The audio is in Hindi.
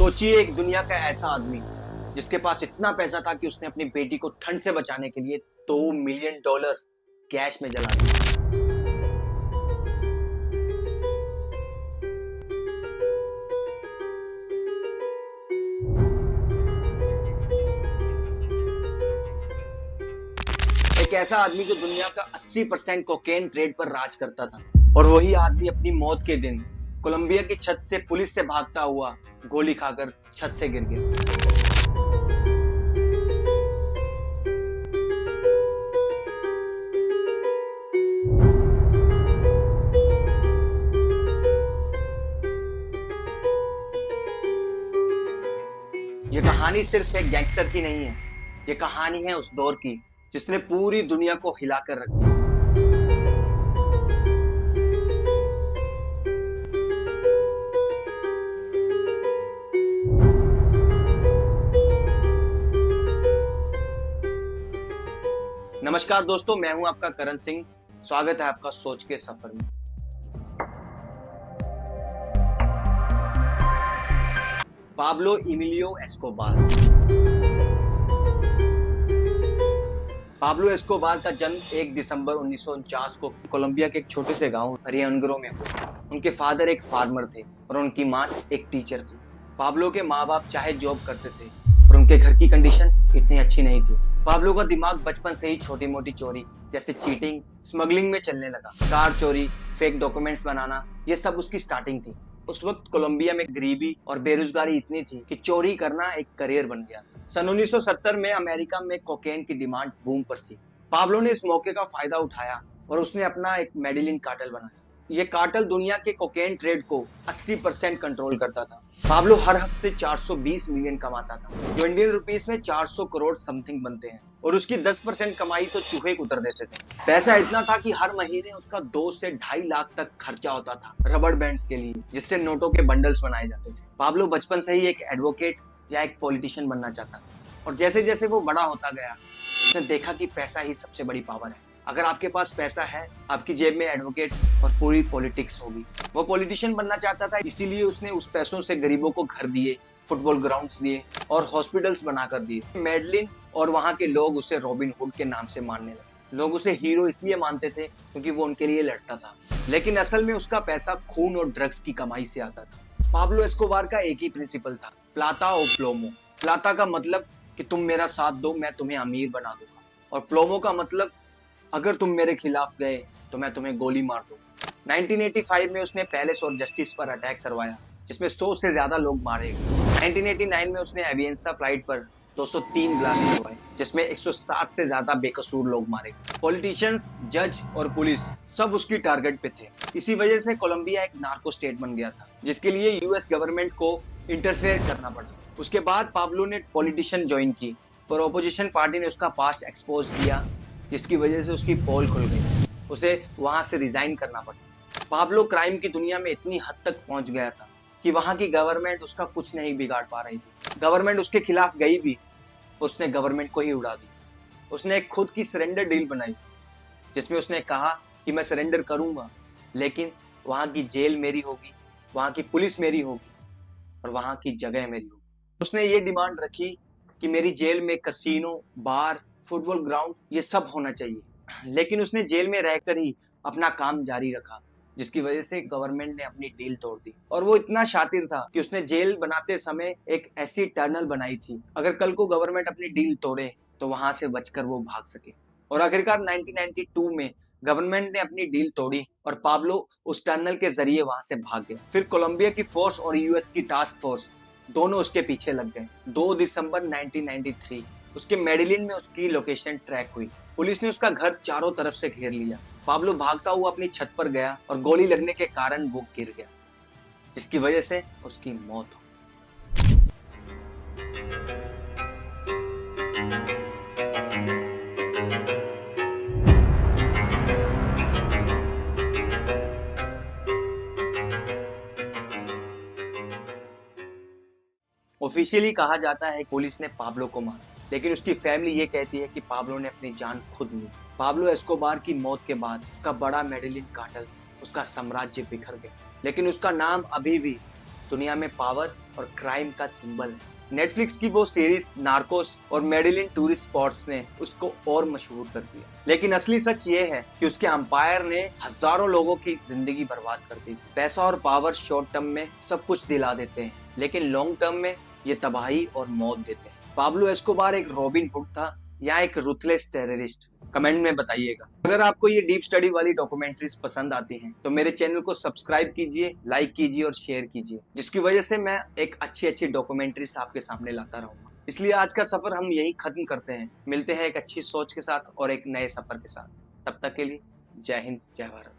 सोचिए एक दुनिया का ऐसा आदमी जिसके पास इतना पैसा था कि उसने अपनी बेटी को ठंड से बचाने के लिए $2 मिलियन कैश में जला दिया। एक ऐसा आदमी जो दुनिया का 80% कोकेन ट्रेड पर राज करता था, और वही आदमी अपनी मौत के दिन कोलंबिया की छत से पुलिस से भागता हुआ गोली खाकर छत से गिर गया। ये कहानी सिर्फ एक गैंगस्टर की नहीं है, ये कहानी है उस दौर की जिसने पूरी दुनिया को हिलाकर रख दिया। नमस्कार दोस्तों, मैं हूं आपका करण सिंह। स्वागत है आपका सोच के सफर में। Pablo इमिलियो Escobar. पाब्लो एस्कोबार का जन्म 1 दिसंबर 1949 को कोलंबिया के एक छोटे से गांव रियनग्रो में हुआ। उनके फादर एक फार्मर थे और उनकी मां एक टीचर थी। पाब्लो के माँ बाप चाहे जॉब करते थे और उनके घर की कंडीशन इतनी अच्छी नहीं थी। पाब्लो का दिमाग बचपन से ही छोटी मोटी चोरी जैसे चीटिंग, स्मगलिंग में चलने लगा। कार चोरी, फेक डॉक्यूमेंट्स बनाना, ये सब उसकी स्टार्टिंग थी। उस वक्त कोलंबिया में गरीबी और बेरोजगारी इतनी थी कि चोरी करना एक करियर बन गया था। सन 1970 में अमेरिका में कोकेन की डिमांड बूम पर थी। पाब्लो ने इस मौके का फायदा उठाया और उसने अपना एक मेडिलिन कार्टेल बनाया। ये कार्टेल दुनिया के कोकेन ट्रेड को 80% कंट्रोल करता था। पाब्लो हर हफ्ते 420 मिलियन कमाता था, जो इंडियन रुपीस में 400 करोड़ समथिंग बनते हैं, और उसकी 10% कमाई तो चूहे कुतर देते थे। पैसा इतना था कि हर महीने उसका 2 से 2.5 लाख तक खर्चा होता था रबड़ बैंड्स के लिए, जिससे नोटों के बंडल्स बनाए जाते थे। पाब्लो बचपन से ही एक एडवोकेट या एक पॉलिटिशियन बनना चाहता था, और जैसे जैसे वो बड़ा होता गया उसने देखा कि पैसा ही सबसे बड़ी पावर है। अगर आपके पास पैसा है, आपकी जेब में एडवोकेट और पूरी पॉलिटिक्स होगी। वो पॉलिटिशियन बनना चाहता था, इसीलिए उसने उस पैसों से गरीबों को घर दिए, फुटबॉल ग्राउंड्स दिए और हॉस्पिटल्स बनाकर दिए। मेडलिन और वहां के लोग उसे रॉबिन हुड के नाम से मानने लगे। लोग उसे हीरो इसलिए मानते थे क्योंकि वो उनके लिए लड़ता था, लेकिन असल में उसका पैसा खून और ड्रग्स की कमाई से आता था। पाब्लो एस्कोबार का एक ही प्रिंसिपल था, प्लाता और प्लोमो। प्लाता का मतलब कि तुम मेरा साथ दो, मैं तुम्हें अमीर बना दूंगा, और प्लोमो का मतलब अगर तुम मेरे खिलाफ गए तो मैं तुम्हें गोली मार दूंगा। 1985 में उसने पैलेस और जस्टिस पर अटैक करवाया, जिसमें 100 से ज्यादा लोग मारे गए। 1989 में उसने एवियंसा फ्लाइट पर 203 ब्लास्ट करवाए, जिसमें 107 से ज्यादा बेकसूर लोग मारे गए। पॉलिटिशियंस, जज और पुलिस सब उसकी टारगेट पे थे। इसी वजह से कोलंबिया एक नार्को स्टेट बन गया था, जिसके लिए यूएस गवर्नमेंट को इंटरफेयर करना पड़ा। उसके बाद पाब्लो ने पॉलिटिशियन ज्वाइन की, पर ऑपोजिशन पार्टी ने उसका पास्ट एक्सपोज किया, जिसकी वजह से उसकी पोल खुल गई। उसे वहां से रिजाइन करना पड़ा। पाब्लो क्राइम की दुनिया में इतनी हद तक पहुंच गया था कि वहां की गवर्नमेंट उसका कुछ नहीं बिगाड़ पा रही थी। गवर्नमेंट उसके खिलाफ गई भी, उसने गवर्नमेंट को ही उड़ा दी। उसने एक खुद की सरेंडर डील बनाई, जिसमें उसने कहा कि मैं सरेंडर करूंगा, लेकिन वहां की जेल मेरी होगी, वहां की पुलिस मेरी होगी और वहां की जगह मेरी होगी। उसने ये डिमांड रखी कि मेरी जेल में कसीनो, बार, फुटबॉल ग्राउंड ये सब होना चाहिए, लेकिन उसने जेल में रहकर ही अपना काम जारी रखा, जिसकी वजह से गवर्नमेंट ने अपनी डील तोड़ दी। और वो इतना शातिर था कि उसने जेल बनाते समय एक ऐसी टनल बनाई थी, अगर कल को गवर्नमेंट अपनी डील तोड़े तो वहां से बचकर वो भाग सके। और आखिरकार 1992 में गवर्नमेंट ने अपनी डील तोड़ी और पाब्लो उस टनल के जरिए वहां से भाग गया। फिर कोलंबिया की फोर्स और यूएस की टास्क फोर्स दोनों उसके पीछे लग गए। 2 दिसंबर 1993 उसके मेडिलिन में उसकी लोकेशन ट्रैक हुई। पुलिस ने उसका घर चारों तरफ से घेर लिया। पाब्लो भागता हुआ अपनी छत पर गया और गोली लगने के कारण वो गिर गया, जिसकी वजह से उसकी मौत हो। ऑफिशियली कहा जाता है पुलिस ने पाब्लो को मारा, लेकिन उसकी फैमिली ये कहती है कि पाब्लो ने अपनी जान खुद ली। पाब्लो एस्कोबार की मौत के बाद उसका बड़ा मेडिलिन कार्टेल, उसका साम्राज्य बिखर गया, लेकिन उसका नाम अभी भी दुनिया में पावर और क्राइम का सिंबल है। नेटफ्लिक्स की वो सीरीज नार्कोस और मेडिलिन टूरिस्ट स्पॉट्स ने उसको और मशहूर कर दिया, लेकिन असली सच ये है कि उसके अंपायर ने हजारों लोगों की जिंदगी बर्बाद कर दी थी। पैसा और पावर शॉर्ट टर्म में सब कुछ दिला देते हैं, लेकिन लॉन्ग टर्म में ये तबाही और मौत देते हैं। पाब्लो एस्कोबार एक रॉबिन हुड था या एक रुथलेस टेररिस्ट? कमेंट में बताइएगा। अगर आपको ये डीप स्टडी वाली डॉक्यूमेंट्रीज पसंद आती हैं तो मेरे चैनल को सब्सक्राइब कीजिए, लाइक कीजिए और शेयर कीजिए, जिसकी वजह से मैं एक अच्छी डॉक्यूमेंट्रीज आपके सामने लाता रहूंगा। इसलिए आज का सफर हम यही खत्म करते हैं। मिलते हैं एक अच्छी सोच के साथ और एक नए सफर के साथ। तब तक के लिए जय हिंद, जय भारत।